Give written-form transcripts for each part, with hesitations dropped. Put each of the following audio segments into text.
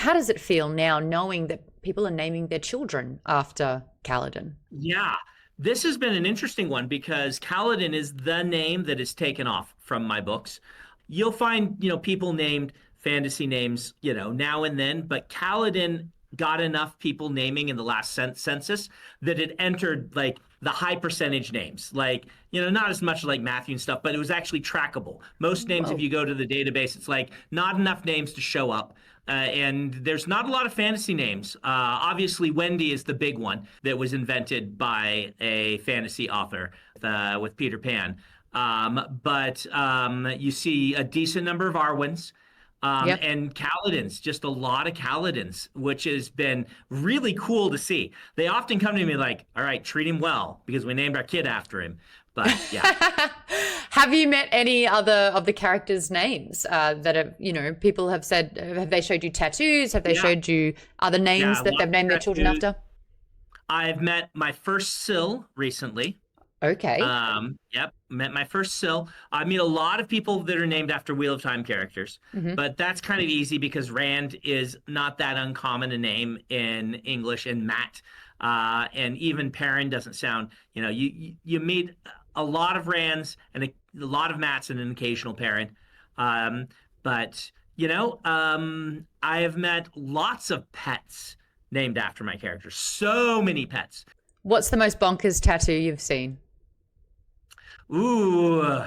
how does it feel now knowing that people are naming their children after Kaladin? Yeah, this has been an interesting one because Kaladin is the name that is taken off from my books. You'll find, people named fantasy names, now and then, but Kaladin got enough people naming in the last census that it entered like the high percentage names, like, not as much like Matthew and stuff, but it was actually trackable. Most names, if Whoa. you go to the database, it's like not enough names to show up. And there's not a lot of fantasy names. Obviously, Wendy is the big one that was invented by a fantasy author with Peter Pan. But you see a decent number of Arwyns. Yep. And Kaladins, just a lot of Kaladins, which has been really cool to see. They often come to me like, all right, treat him well because we named our kid after him. But yeah. Have you met any other of the characters' names that have, people have said, have they showed you tattoos? Have they Yeah. showed you other names Yeah. that they've Lots of named their children tattoos. after? I've met my first Sill recently. Okay. Yep, met my first Sill. I meet a lot of people that are named after Wheel of Time characters, Hmm. but that's kind of easy because Rand is not that uncommon a name in English, and Matt, and even Perrin doesn't sound. You meet a lot of Rands and a lot of Matts and an occasional Perrin, but I have met lots of pets named after my characters. So many pets. What's the most bonkers tattoo you've seen? Ooh,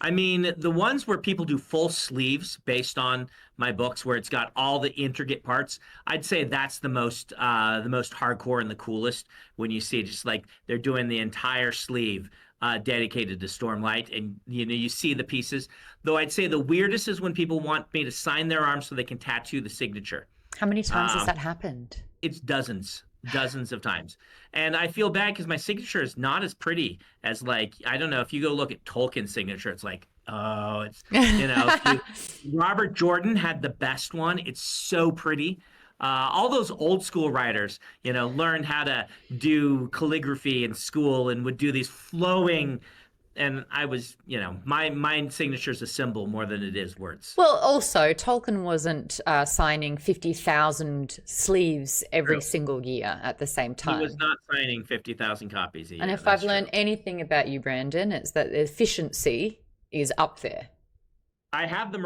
I mean, the ones where people do full sleeves based on my books, where it's got all the intricate parts, I'd say that's the most hardcore and the coolest. When you see just like they're doing the entire sleeve dedicated to Stormlight, and you see the pieces. Though I'd say the weirdest is when people want me to sign their arms so they can tattoo the signature. How many times has Um, that happened? it's dozens of times. And I feel bad because my signature is not as pretty as, like, I don't know, if you go look at Tolkien's signature, it's like, oh, it's, Robert Jordan had the best one. It's so pretty. All those old school writers, learned how to do calligraphy in school and would do these flowing. And I was, my signature is a symbol more than it is words. Well, also, Tolkien wasn't signing 50,000 sleeves every True. single year at the same He was time. not signing 50,000 copies a And year. if I've That's true. learned anything about you, Brandon, it's that the efficiency is up there. I have them